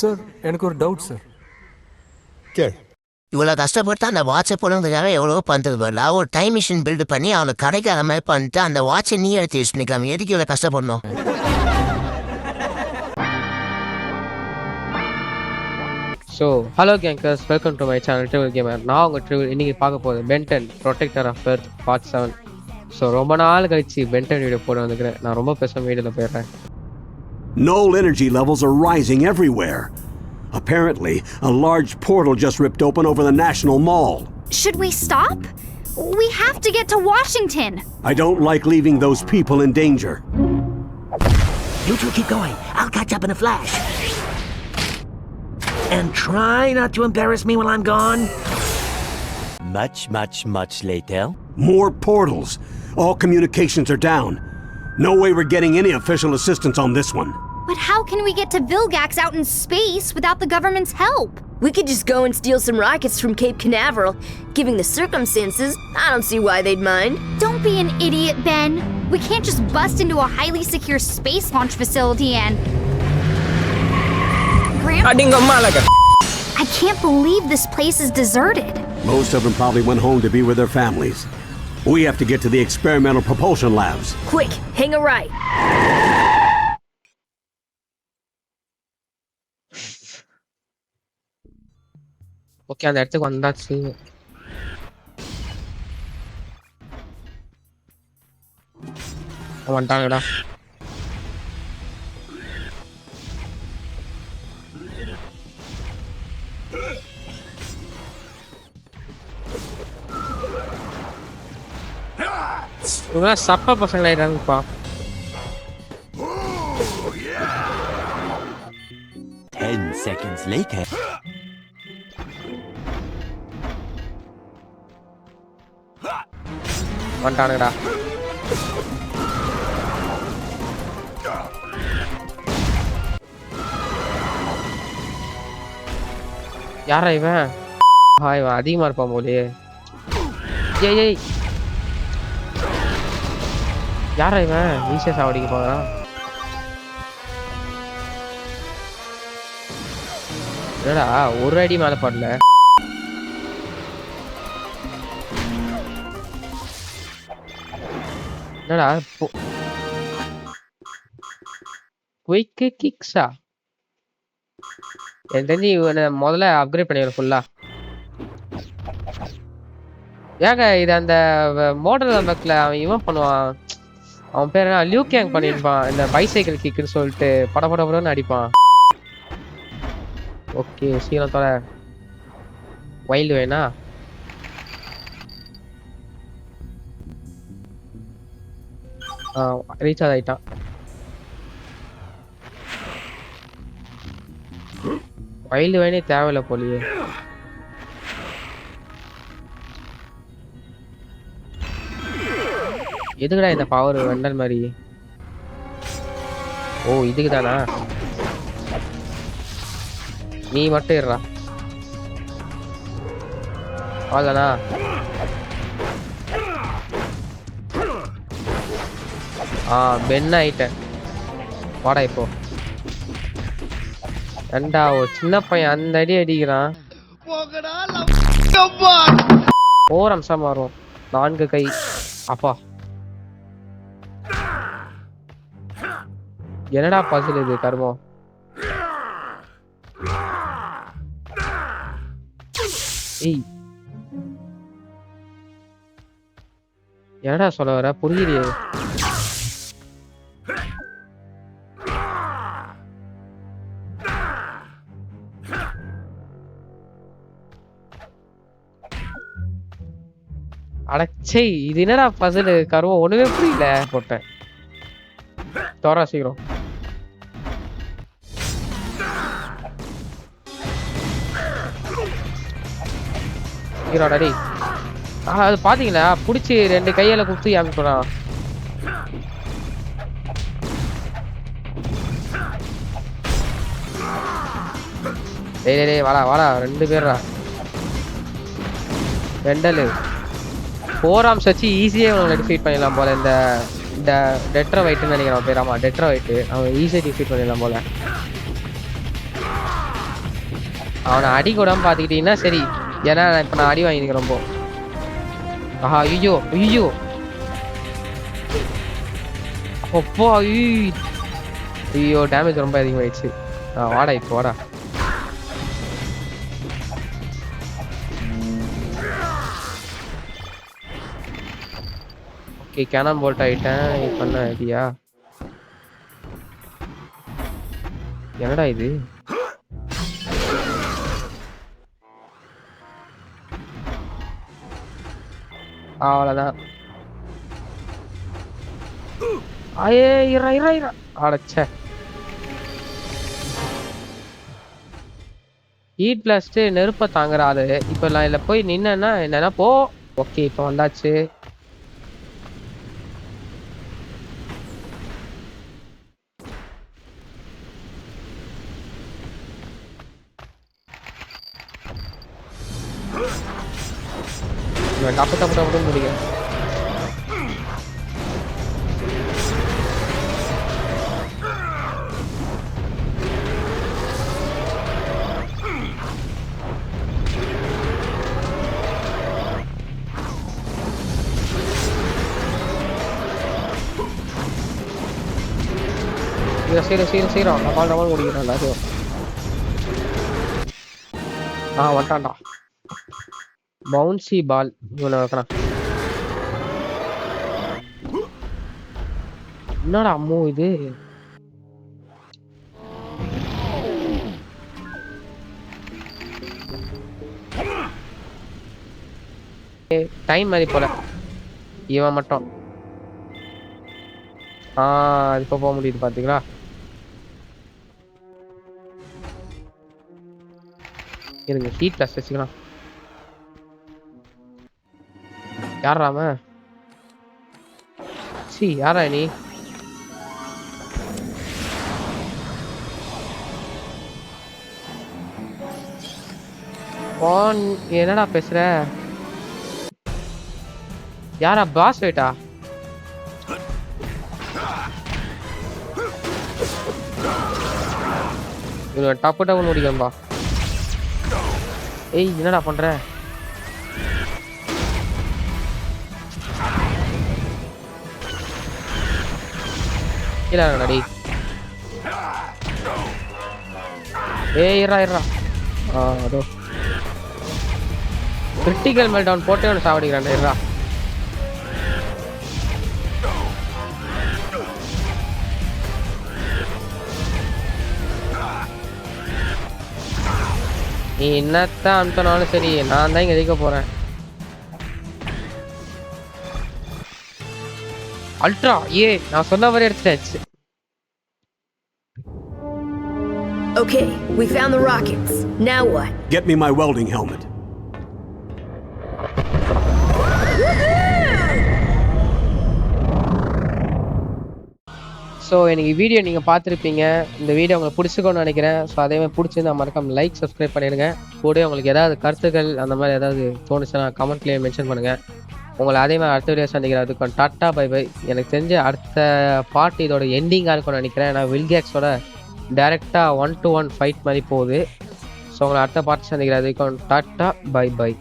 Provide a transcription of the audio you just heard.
Sir எனக்கு ஒரு doubt sir. கேள். இவ்வளோ கஷ்டப்பட்டு அந்த வாட்சை போடுறதுக்காக எவ்வளோ பண்ணுறது வரல. ஒரு டைம் மிஷின் பில்டு பண்ணி அவனை கிடைக்காத மாதிரி பண்ணிட்டு அந்த வாட்சை நீ எடுத்து யூஸ் பண்ணிக்கலாம். எதுக்கு இவ்வளோ கஷ்டப்படணும்? So hello gangers, welcome to my channel Trivil gamer. நான் உங்கள் ட்ரிவில் இன்றைக்கி பார்க்க போகுது பென்டன் protector of Earth part 7. So ரொம்ப நாள் கழிச்சு பென்டன் வீடியோ போட வந்துக்கிறேன். நான் ரொம்ப பேசாமல் வீடியோவில் போயிடுறேன். Null energy levels are rising everywhere. Apparently, a large portal just ripped open over the National Mall. Should we stop? We have to get to Washington. I don't like leaving those people in danger. You two keep going. I'll catch up in a flash. And try not to embarrass me while I'm gone. Much later. More portals. All communications are down. No way we're getting any official assistance on this one. But how can we get to Vilgax out in space without the government's help? We could just go and steal some rockets from Cape Canaveral. Given the circumstances, I don't see why they'd mind. Don't be an idiot, Ben. We can't just bust into a highly secure space launch facility and... I can't believe this place is deserted. Most of them probably went home to be with their families. We have to get to the experimental propulsion labs. Quick, hang a right. Okay, அந்த இடத்துக்கு வந்தாச்சு. வந்துட்டாங்கடா. இவங்க சப்ப பசங்களா ஆயிட்டாங்கப்பா. 10 seconds later. வந்துட்டானுங்கடா. யாரா இவன்? இவன் அதிகமா இருப்பான் போலயே. ஏய் யாரா இவன்? ஈஸியா சாவடிக்க போகிறான். என்னடா ஒரு அடி மேல படல. என்னடா குயிக் கிக்ஸா? எனக்கு தெரிஞ்சு இவனை முதல்ல அப்கிரேட் பண்ணிடுறேன் ஃபுல்லா. ஏங்க இது அந்த மோட்டர் பக்கில் அவன் இவன் பண்ணுவான். அவன் பேர் என்ன? லியூ கேங் பண்ணியிருப்பான். இந்த பைசைக்கிள் கிக்குன்னு சொல்லிட்டு படப்படன்னு அடிப்பான். ஓகே, சீக்கிரத்தோட வைல்டு வேணா. ரீசார்ஜ் ஆயிட்டான். வைல்டு வேணே தேவையில்ல போலியே. எதுக்குடா இந்த பவர் வெண்டல் மாதிரி? ஓ இதுக்கு தானா? நீ மட்டும் இருடா. அவ்வளோதானா? பென் ஆயிட்டேன். வாடா இப்போ. ரெண்டா ஒரு சின்ன பையன் அந்த அடி அடிக்கிறான். 4 அம்சம் மாறும். 4 கை. அப்பா என்னடா பசில் இது கர்மம்? ஏய் என்னடா சொல்ல வர? புரியலையே. அடச்சே, இது என்னடா பசில் கர்மம்? ஒண்ணுமே புரியல. போட்டேன் தோரா சீக்கிரம். டேய் அது பாத்தீங்களா? புடிச்சு 2 கையில குத்தி அனுப்புறான். டேய் வாடா 2 பேர்ரா. ரெண்டலு 4 ஆம்ஸ் வச்சு ஈஸியா அவங்களை டிஃபீட் பண்ணிடலாம் போல. இந்த டெட்ரவைட்னு நினைக்கிறேன் பேர். ஆமா டெட்ரவைட். அவன் ஈஸியா டிஃபீட் பண்ணிடலாம் போல. அவனை அடி கூடாம பார்த்துக்கிட்டீங்கன்னா சரி. ஏன்னா இப்போ நான் அடி வாங்கிக்கிறேன் ரொம்ப. ஆஹா ஐயோ ஐயோ அப்போ ஐயோ டேமேஜ் ரொம்ப அதிகமாகிடுச்சு. வாடா இப்போ வாடா. ஓகே கேனான் போல்ட் ஆகிட்டேன். இப்போ என்ன ஐடியா? என்னடா இது? அவ்வளோதான். ஐயே இரா இரா இரா அடைச்ச. ஹீட் பிளாஸ்ட் நெருப்பை தாங்குறாது. இப்போ நான் இதில் போய் நின்னா என்னன்னா போ. ஓகே இப்போ வந்தாச்சு. டப்பு டப்பு டப்பு முடியும். சீரம் டபால் முடிக்கிறேன் எல்லாத்தையும். வந்துட்டான்டா பவுன்சி பால். இவனை வைக்கிறான். என்னடா அம்மோ இது? டைம் மாதிரி போல இவன் மட்டும். இப்போ போக முடியுது பாத்தீங்களா? இருங்க ஹீட் பிளஸ் வச்சுக்கலாம். யாராம சி யாரா நீ? என்னடா பேசுற? யாரா பாஸ் வெயிட்டா? டப்பு டப்பு முடிக்கம்பா. ஏய் என்னடா பண்ற? நடி. ஏய் இரா இரா. அதோ கிரிட்டிக்கல் மெல்டவுன் போட்டே ஒன்று சாவடிக்கிறான். இரா நீ என்னத்தான் அனுப்பினாலும் சரி நான் தான் இங்க எதிர்க்க போறேன். அல்ட்ரா நான் சொன்ன மாதிரி எடுத்துட்டாச்சு. Okay, we found the rockets. Now what? Get me my welding helmet. So எனக்கு வீடியோ நீங்கள் பார்த்துருப்பீங்க. இந்த வீடியோ உங்களுக்கு பிடிச்சிக்கோன்னு நினைக்கிறேன். ஸோ அதே மாதிரி பிடிச்சிருந்தா மறக்காம லைக் சப்ஸ்கிரைப் பண்ணிடுங்க. கூட உங்களுக்கு ஏதாவது கருத்துக்கள் அந்த மாதிரி ஏதாவது தோணுச்சுன்னா கமெண்ட்லேயே மென்ஷன் பண்ணுங்கள். உங்களை அதே மாதிரி அடுத்த வீடியோ சந்திக்கிறேன். அதுக்கு டாட்டா பை பை. எனக்கு தெரிஞ்ச அடுத்த பார்ட் இதோட எண்டிங்காக இருக்கும்னு நினைக்கிறேன். நான் வில்கேக்ஸோட டைரெக்டாக 1-to-1 ஃபைட் மாதிரி போகுது. ஸோ உங்களை அடுத்த பார்ட் சந்திக்கிறேன். அதுக்கு டாட்டா பை பை.